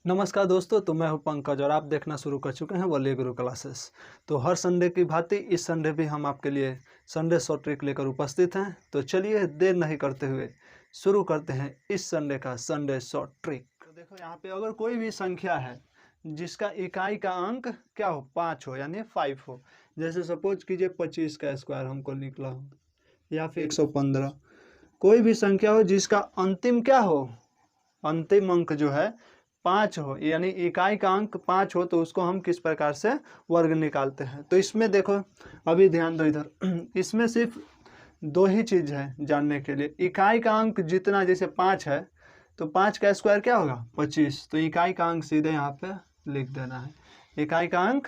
नमस्कार दोस्तों, तो मैं हूं पंकज और आप देखना शुरू कर चुके हैं वलीय गुरु क्लासेस। तो हर संडे की भांति इस संडे भी हम आपके लिए संडे शॉर्ट ट्रिक लेकर उपस्थित हैं। तो चलिए देर नहीं करते हुए शुरू करते हैं इस संडे का संडे शॉर्ट ट्रिक। तो देखो यहाँ पे अगर कोई भी संख्या है जिसका इकाई का अंक क्या हो 5 हो यानी 5 हो, जैसे सपोज कीजिए 25 का स्क्वायर हमको निकला हो या फिर 115। कोई भी संख्या हो जिसका अंतिम क्या हो, अंतिम अंक जो है 5 हो यानी इकाई का अंक 5 हो, तो उसको हम किस प्रकार से वर्ग निकालते हैं। तो इसमें देखो, अभी ध्यान दो इधर इसमें सिर्फ दो ही चीज़ है जानने के लिए। इकाई का अंक जितना, जैसे 5 है तो 5 का स्क्वायर क्या होगा 25, तो इकाई का अंक सीधे यहाँ पे लिख देना है। इकाई का अंक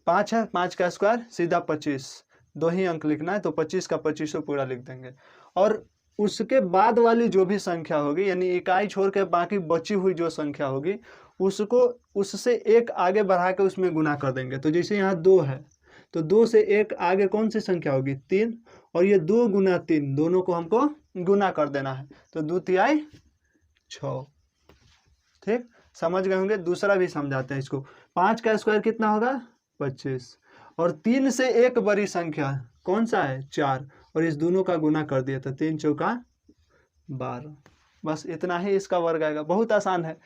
5 है, 5 का स्क्वायर सीधा 25, दो ही अंक लिखना है, तो 25 का 25 पूरा लिख देंगे। और उसके बाद वाली जो भी संख्या होगी यानी इकाई छोड़ के बाकी बची हुई जो संख्या होगी उसको उससे एक आगे बढ़ा के उसमें गुना कर देंगे। तो जैसे यहाँ 2 है तो 2 से एक आगे कौन सी संख्या होगी 3, और ये 2 गुना 3 दोनों को हमको गुना कर देना है, तो 2 तिहाई 6। ठीक, समझ गए होंगे। दूसरा भी समझाते हैं इसको। 5 का स्क्वायर कितना होगा 25, और 3 से एक बड़ी संख्या कौन सा है 4, और इस दोनों का गुना कर दिया तो 3 चौका 12। बस इतना ही इसका वर्ग आएगा। बहुत आसान है।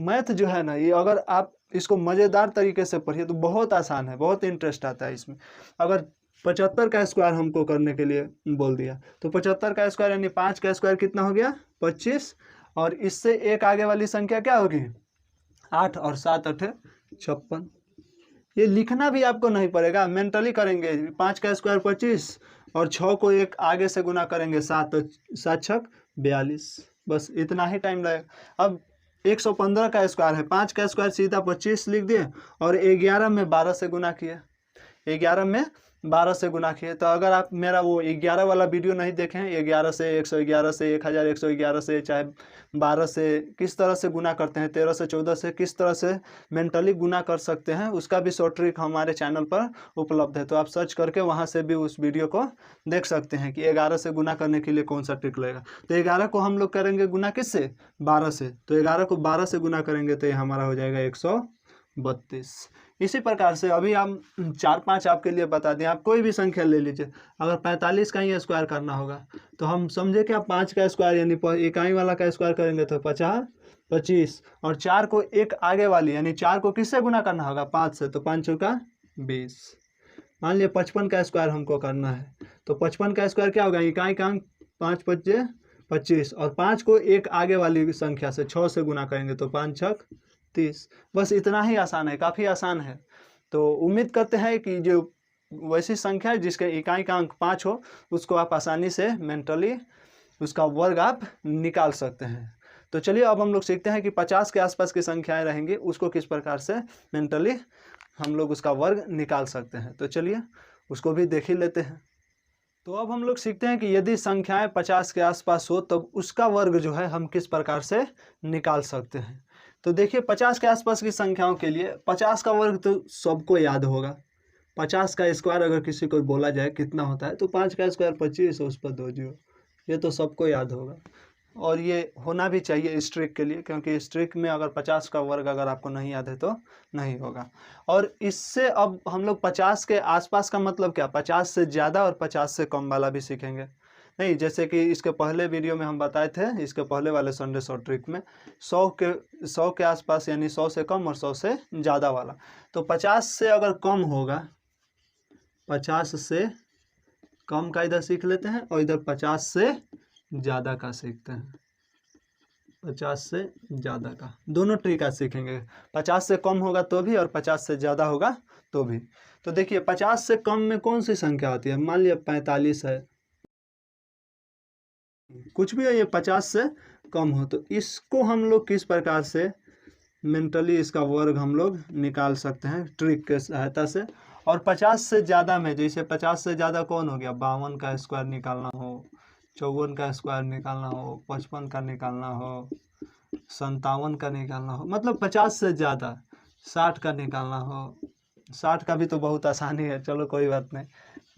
मैथ जो है ना, ये अगर आप इसको मज़ेदार तरीके से पढ़िए तो बहुत आसान है, बहुत इंटरेस्ट आता है इसमें। अगर 75 का स्क्वायर हमको करने के लिए बोल दिया तो 75 का स्क्वायर यानी 5 का स्क्वायर कितना हो गया 25, और इससे एक आगे वाली संख्या क्या होगी 8, और 7 8 56। ये लिखना भी आपको नहीं पड़ेगा, मेंटली करेंगे। 5 का स्क्वायर 25 और 6 को एक आगे से गुना करेंगे 7, तो 7 छक 42। बस इतना ही टाइम लगेगा। अब 115 का स्क्वायर है, 5 का स्क्वायर सीधा 25 लिख दिए और 11 में 12 से गुना किए, 11 में 12 से गुना किए। तो अगर आप मेरा वो 11 वाला वीडियो नहीं देखें, 11 से 111 से 1111 से चाहे 12 से किस तरह से गुना करते हैं, 13 से 14 से किस तरह से मेंटली गुना कर सकते हैं, उसका भी शॉर्ट ट्रिक हमारे चैनल पर उपलब्ध है। तो आप सर्च करके वहाँ से भी उस वीडियो को देख सकते हैं कि 11 से गुना करने के लिए कौन सा ट्रिक लगेगा। तो 11 को हम लोग करेंगे गुना किससे 12 से, तो 11 को 12 से गुना करेंगे तो ये हमारा हो जाएगा 132। इसी प्रकार से अभी हम 4-5 आपके लिए बता दें। आप कोई भी संख्या ले लीजिए, अगर 45 का ही स्क्वायर करना होगा तो हम समझे कि आप 5 का स्क्वायर यानी इकाई वाला का स्क्वायर करेंगे तो 50 25, और 4 को एक आगे वाली यानी 4 को किससे गुना करना होगा 5 से, तो 5 चौका 20। मान लिया 55 का स्क्वायर हमको करना है, तो 55 का स्क्वायर क्या होगा इकाई का अंक 5 5 25, और 5 को एक आगे वाली संख्या से 6 से गुना करेंगे तो 5 छक 30। बस इतना ही आसान है, काफ़ी आसान है। तो उम्मीद करते हैं कि जो वैसी संख्या है जिसके इकाई का अंक 5 हो उसको आप आसानी से मेंटली उसका वर्ग आप निकाल सकते हैं। तो चलिए अब हम लोग सीखते हैं कि 50 के आसपास की संख्याएं रहेंगी उसको किस प्रकार से मेंटली हम लोग उसका वर्ग निकाल सकते हैं। तो चलिए उसको भी देख ही लेते हैं। तो अब हम लोग सीखते हैं कि यदि संख्याएं 50 के आसपास हो तब उसका वर्ग जो है हम किस प्रकार से निकाल सकते हैं। तो देखिए 50 के आसपास की संख्याओं के लिए 50 का वर्ग तो सबको याद होगा। 50 का स्क्वायर अगर किसी को बोला जाए कितना होता है तो 5 का स्क्वायर 25, उस पर 2 जीरो, ये तो सबको याद होगा। और ये होना भी चाहिए इस ट्रिक के लिए, क्योंकि इस ट्रिक में अगर 50 का वर्ग अगर आपको नहीं याद है तो नहीं होगा। और इससे अब हम लोग 50 के आसपास का मतलब क्या, 50 से ज़्यादा और 50 से कम वाला भी सीखेंगे। नहीं, जैसे कि इसके पहले वीडियो में हम बताए थे, इसके पहले वाले संडे शॉर्ट ट्रिक में 100 के आसपास यानी 100 से कम और 100 से ज़्यादा वाला। तो 50 से अगर कम होगा, 50 से कम का इधर सीख लेते हैं और इधर 50 से ज़्यादा का सीखते हैं। 50 से ज़्यादा का दोनों ट्रिक आज सीखेंगे। 50 से कम होगा तो भी और 50 से ज़्यादा होगा तो भी। तो देखिए 50 से कम में कौन सी संख्या होती है, मान लिया 45 है, कुछ भी है, ये 50 से कम हो, तो इसको हम लोग किस प्रकार से मेंटली इसका वर्ग हम लोग निकाल सकते हैं ट्रिक के सहायता से। और 50 से ज़्यादा में जैसे 50 से ज़्यादा कौन हो गया, 52 का स्क्वायर निकालना हो, 54 का स्क्वायर निकालना हो, 55 का निकालना हो, 57 का निकालना हो, मतलब 50 से ज़्यादा 60 का निकालना हो। 60 का भी तो बहुत आसानी है, चलो कोई बात नहीं।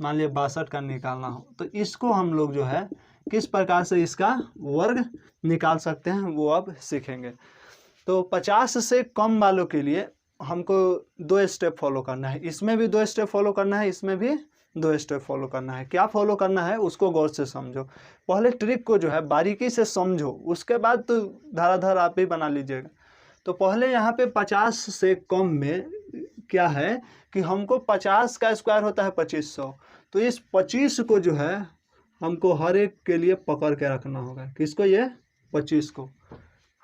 मान लिया 62 का निकालना हो, तो इसको हम लोग जो है किस प्रकार से इसका वर्ग निकाल सकते हैं वो अब सीखेंगे। तो 50 से कम वालों के लिए हमको 2 स्टेप फॉलो करना है, इसमें भी 2 स्टेप फॉलो करना है, इसमें भी 2 स्टेप फॉलो करना है। क्या फॉलो करना है उसको गौर से समझो, पहले ट्रिक को जो है बारीकी से समझो, उसके बाद तो धड़ाधड़ आप ही बना लीजिएगा। तो पहले यहाँ पे 50 से कम में क्या है कि हमको 50 का स्क्वायर होता है 2500, तो इस 25 को जो है हमको हर एक के लिए पकड़ के रखना होगा। किसको? ये 25 को।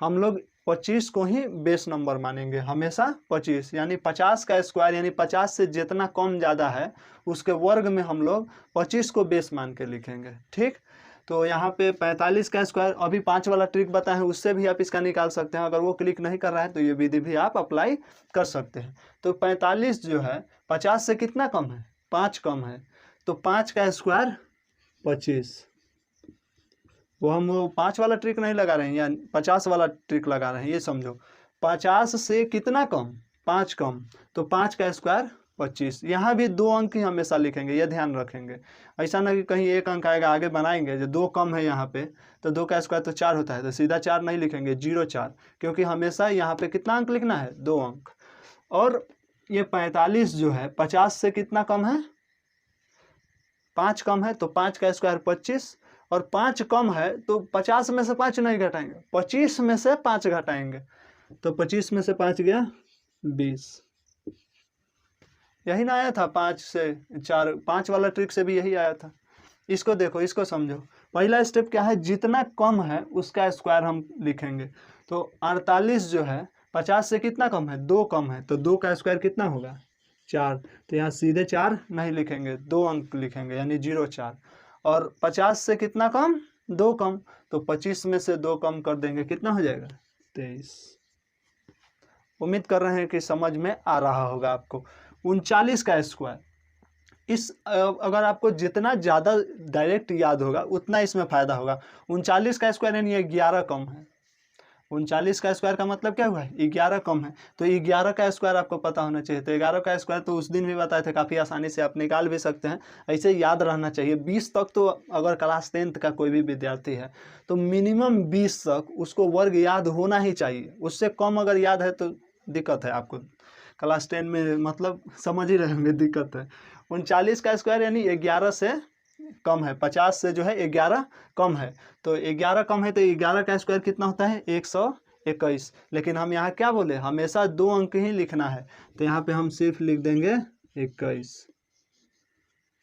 हम लोग 25 को ही बेस नंबर मानेंगे हमेशा, 25 यानी 50 का स्क्वायर यानी 50 से जितना कम ज़्यादा है उसके वर्ग में हम लोग 25 को बेस मान के लिखेंगे। ठीक, तो यहाँ पे 45 का स्क्वायर, अभी 5 वाला ट्रिक बताए हैं उससे भी आप इसका निकाल सकते हैं। अगर वो क्लिक नहीं कर रहा है तो ये विधि भी आप अप्लाई कर सकते हैं। तो 45 जो है 50 से कितना कम है? 5 कम है, तो 5 का स्क्वायर 25। वो हम 5 वाला ट्रिक नहीं लगा रहे हैं या 50 वाला ट्रिक लगा रहे हैं, ये समझो। 50 से कितना कम? 5 कम, तो 5 का स्क्वायर 25। यहाँ भी 2 अंक ही हमेशा लिखेंगे, ये ध्यान रखेंगे। ऐसा ना कि कहीं 1 अंक आएगा आगे बनाएंगे, जो 2 कम है यहाँ पे, तो 2 का स्क्वायर तो 4 होता है, तो सीधा 4 नहीं लिखेंगे, 0-4, क्योंकि हमेशा यहाँ पे कितना अंक लिखना है? 2 अंक। और ये 45 जो है 50 से कितना कम है? 5 कम है, तो 5 का स्क्वायर 25, और 5 कम है तो 50 में से 5 नहीं घटाएंगे, 25 में से 5 घटाएंगे, तो 25 में से 5 गया 20। यही ना आया था 5 से 4, 5 वाला ट्रिक से भी यही आया था। इसको देखो, इसको समझो। पहला स्टेप क्या है? जितना कम है उसका स्क्वायर हम लिखेंगे। तो 48 जो है 50 से कितना कम है? 2 कम है, तो 2 का स्क्वायर कितना होगा? 4। तो यहाँ सीधे 4 नहीं लिखेंगे, 2 अंक लिखेंगे, यानी 0-4। और 50 से कितना कम? 2 कम, तो 25 में से 2 कम कर देंगे, कितना हो जाएगा? 23। उम्मीद कर रहे हैं कि समझ में आ रहा होगा आपको। 39 का स्क्वायर, इस अगर आपको जितना ज़्यादा डायरेक्ट याद होगा उतना इसमें फ़ायदा होगा। 39 का स्क्वायर यानी 11 कम है। 39 का स्क्वायर का मतलब क्या हुआ? 11 कम है, तो 11 का स्क्वायर आपको पता होना चाहिए। तो 11 का स्क्वायर तो उस दिन भी बताए थे, काफ़ी आसानी से आप निकाल भी सकते हैं, ऐसे याद रहना चाहिए। 20 तक तो अगर क्लास 10th का कोई भी विद्यार्थी है तो मिनिमम 20 तक उसको वर्ग याद होना ही चाहिए। उससे कम अगर याद है तो दिक्कत है आपको, क्लास 10 में मतलब समझ ही रहे होंगे, दिक्कत है। 39 का स्क्वायर यानी 11 से कम है, 50 से जो है 11 कम है, तो 11 कम है, तो 11 का स्क्वायर कितना होता है? 121। लेकिन हम यहाँ क्या बोले? हमेशा 2 अंक ही लिखना है, तो यहाँ पे हम सिर्फ लिख देंगे 21।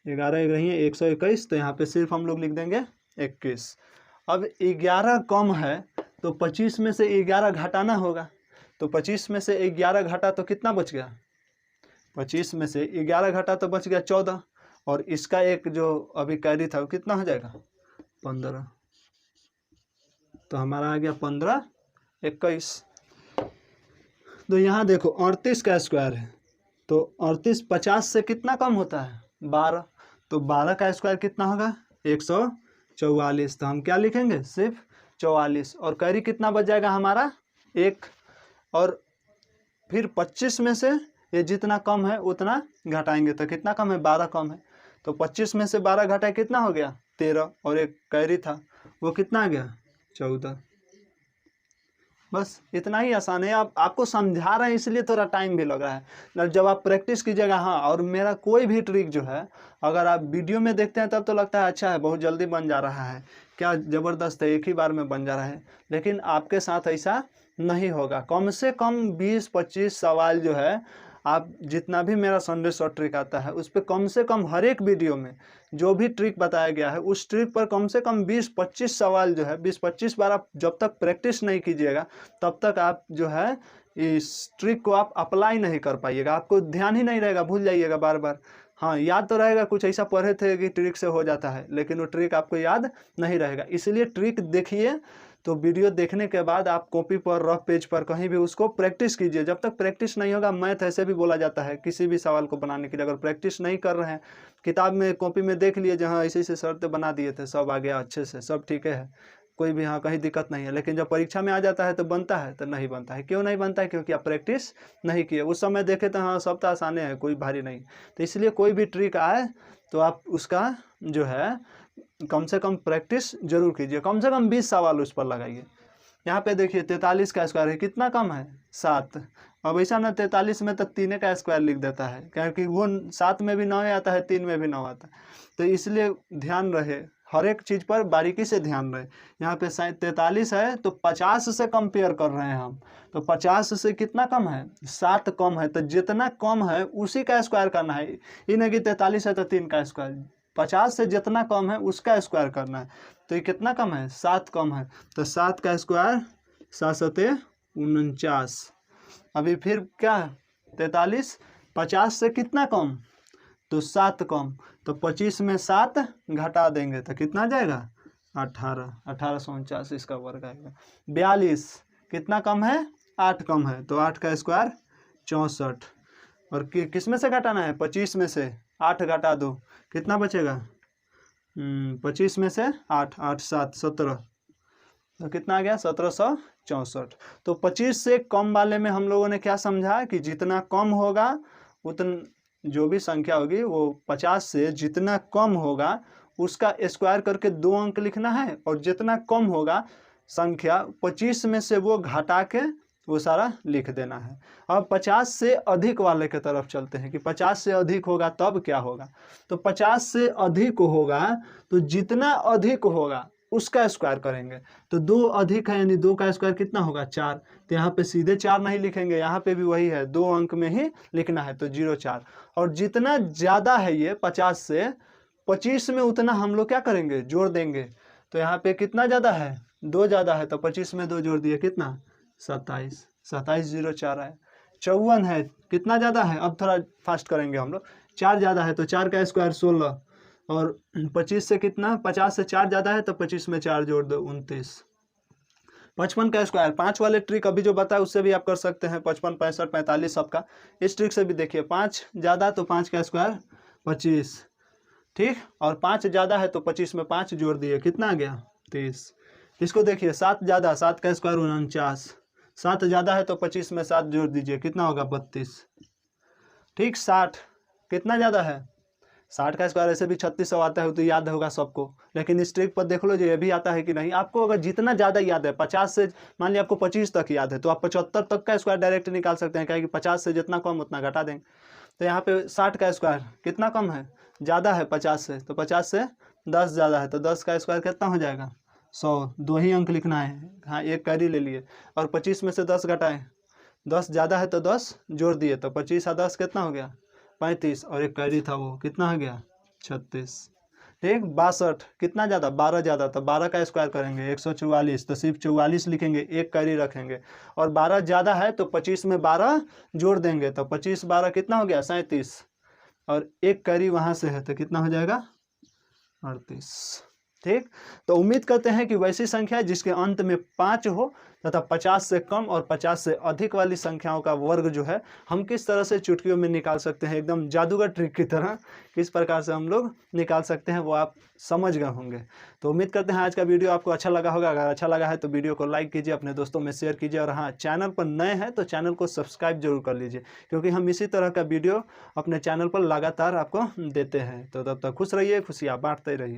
11 एक रही है 121, तो यहाँ पे सिर्फ हम लोग लिख देंगे 21। अब 11 कम है तो 25 में से 11 घटाना होगा, तो 25 में से 11 घटा तो कितना बच गया? 25 में से 11 घटा तो बच गया 14, और इसका एक जो अभी कैरी था वो कितना हो जाएगा? 15। तो हमारा आ गया 15 21। तो यहाँ देखो 38 का स्क्वायर है, तो 38 50 से कितना कम होता है? 12, तो 12 का स्क्वायर कितना होगा? 144। तो हम क्या लिखेंगे? सिर्फ 44, और कैरी कितना बच जाएगा हमारा? 1। और फिर 25 में से ये जितना कम है उतना घटाएंगे, तो कितना कम है? 12 कम है, तो 25 में से 12 घटाए कितना हो गया? 13, और एक कैरी था वो कितना आ गया? 14। बस इतना ही आसान है। आपको समझा रहे हैं इसलिए थोड़ा टाइम भी लग रहा है, जब आप प्रैक्टिस कीजिएगा। हाँ, और मेरा कोई भी ट्रिक जो है अगर आप वीडियो में देखते हैं तब तो लगता है अच्छा है, बहुत जल्दी बन जा रहा है, क्या ज़बरदस्त है, एक ही बार में बन जा रहा है। लेकिन आपके साथ ऐसा नहीं होगा। कम से कम 20-25 सवाल जो है, आप जितना भी मेरा संडे शॉर्ट ट्रिक आता है उस पर कम से कम हर एक वीडियो में जो भी ट्रिक बताया गया है उस ट्रिक पर कम से कम 20-25 सवाल जो है 20-25 बार आप जब तक प्रैक्टिस नहीं कीजिएगा तब तक आप जो है इस ट्रिक को आप अप्लाई नहीं कर पाइएगा। आपको ध्यान ही नहीं रहेगा, भूल जाइएगा बार बार। हाँ, याद तो रहेगा, कुछ ऐसा पढ़े थे कि ट्रिक से हो जाता है, लेकिन वो ट्रिक आपको याद नहीं रहेगा। इसलिए ट्रिक देखिए, तो वीडियो देखने के बाद आप कॉपी पर, रफ पेज पर कहीं भी उसको प्रैक्टिस कीजिए। जब तक प्रैक्टिस नहीं होगा, मैथ ऐसे भी बोला जाता है किसी भी सवाल को बनाने के लिए, अगर प्रैक्टिस नहीं कर रहे हैं, किताब में कॉपी में देख लिए जहाँ ऐसे ऐसे शर्तें बना दिए थे, सब आ गया अच्छे से, सब ठीक है, कोई भी हाँ कहीं दिक्कत नहीं है। लेकिन जब परीक्षा में आ जाता है तो बनता है, तो नहीं बनता है। क्यों नहीं बनता है? क्योंकि आप प्रैक्टिस नहीं किए। उस समय देखे तो हाँ सब तो आसाने हैं, कोई भारी नहीं। तो इसलिए कोई भी ट्रिक आए तो आप उसका जो है कम से कम प्रैक्टिस जरूर कीजिए, कम से कम 20 सवाल उस पर लगाइए। यहाँ पे देखिए 43 का स्क्वायर है, कितना कम है 7। अब ऐसा ना 43 में तो 3 का स्क्वायर लिख देता है, क्योंकि वो 7 में भी 9 आता है, 3 में भी 9 आता है। तो इसलिए ध्यान रहे, हर एक चीज़ पर बारीकी से ध्यान रहे। यहाँ पे 43 है तो 50 से कंपेयर कर रहे हैं हम, तो 50 से कितना कम है 7 कम है, तो जितना कम है उसी का स्क्वायर करना है। ये नहीं कि 43 है तो 3 का स्क्वायर, 50 से जितना कम है उसका स्क्वायर करना है। तो ये कितना कम है 7 कम है, तो 7 का स्क्वायर 7 सते 49। अभी फिर क्या 43 50 से कितना कम तो 7 कम, तो 25 में 7 घटा देंगे तो कितना जाएगा 18, 1849 इसका वर्ग आएगा। 42 कितना कम है 8 कम है, तो 8 का स्क्वायर 64। और किस में से घटाना है 25 में से 8 घटा दो, कितना बचेगा 25 में से 8, 8 7 17, तो कितना आ गया 1764। तो 25 से कम वाले में हम लोगों ने क्या समझा कि जितना कम होगा उतना जो भी संख्या होगी वो 50 से जितना कम होगा उसका स्क्वायर करके 2 अंक लिखना है, और जितना कम होगा संख्या 25 में से वो घटा के वो सारा लिख देना है। अब 50 से अधिक वाले की तरफ चलते हैं कि 50 से अधिक होगा तब क्या होगा। तो 50 से अधिक होगा तो जितना अधिक होगा उसका स्क्वायर करेंगे। तो 2 अधिक है यानी 2 का स्क्वायर कितना होगा 4, तो यहाँ पे सीधे 4 नहीं लिखेंगे, यहाँ पे भी वही है 2 अंक में ही लिखना है, तो 0 4। और जितना ज़्यादा है ये 50 से 25 में उतना हम लोग क्या करेंगे जोड़ देंगे। तो यहाँ पे कितना ज़्यादा है 2 ज़्यादा है, तो 25 में 2 जोड़ दिए कितना 27, 27 0 4 है। 54 है, कितना ज़्यादा है अब थोड़ा फास्ट करेंगे हम लोग, 4 ज़्यादा है तो 4 का स्क्वायर 16, और 25 से कितना 50 से 4 ज़्यादा है तो 25 में 4 जोड़ दो 29। 55 का स्क्वायर 5 वाले ट्रिक अभी जो बताया उससे भी आप कर सकते हैं, 55 65 45 सबका। इस ट्रिक से भी देखिए 5 ज़्यादा तो 5 का स्क्वायर 25, ठीक, और 5 ज़्यादा है तो 25 में 5 जोड़ दिए कितना आ गया 30। इसको देखिए 7 ज़्यादा 7 का स्क्वायर 49, 7 ज़्यादा है तो 25 में 7 जोड़ दीजिए कितना होगा 32, ठीक। 60 कितना ज़्यादा है 60 का स्क्वायर ऐसे भी 3600 आता है तो याद होगा सबको, लेकिन इस ट्रिक पर देख लो ये भी आता है कि नहीं आपको। अगर जितना ज़्यादा याद है 50 से मान लिया आपको 25 तक याद है तो आप 75 तक का स्क्वायर डायरेक्ट निकाल सकते हैं, क्योंकि 50 से जितना कम उतना घटा देंगे। तो यहाँ पे 60 का स्क्वायर कितना कम है ज़्यादा है 50 से, तो 50 से 10 ज़्यादा है तो 10 का स्क्वायर कितना हो जाएगा 100, 2 ही अंक लिखना है, हाँ एक कैरी ले लिए। और 25 में से 10 घटाएँ, 10 ज़्यादा है तो 10 जोड़ दिए तो 25 और 10 कितना हो गया 35, और एक कैरी था वो कितना हो गया 36, ठीक। 62 कितना ज़्यादा 12 ज़्यादा तो 12 का स्क्वायर करेंगे 144, तो सिर्फ 44 लिखेंगे एक कैरी रखेंगे। और 12 ज़्यादा है तो 25 में 12 जोड़ देंगे तो 25 12 कितना हो गया 37, और एक कैरी वहाँ से है तो कितना हो जाएगा 38, ठीक। तो उम्मीद करते हैं कि वैसी संख्या जिसके अंत में 5 हो तथा 50 से कम और 50 से अधिक वाली संख्याओं का वर्ग जो है हम किस तरह से चुटकियों में निकाल सकते हैं, एकदम जादूगर ट्रिक की तरह किस प्रकार से हम लोग निकाल सकते हैं वो आप समझ गए होंगे। तो उम्मीद करते हैं आज का वीडियो आपको अच्छा लगा होगा। अगर अच्छा लगा है तो वीडियो को लाइक कीजिए, अपने दोस्तों में शेयर कीजिए, और हाँ चैनल पर नए हैं तो चैनल को सब्सक्राइब जरूर कर लीजिए, क्योंकि हम इसी तरह का वीडियो अपने चैनल पर लगातार आपको देते हैं। तो तब तक खुश रहिए, खुशियाँ बांटते रहिए।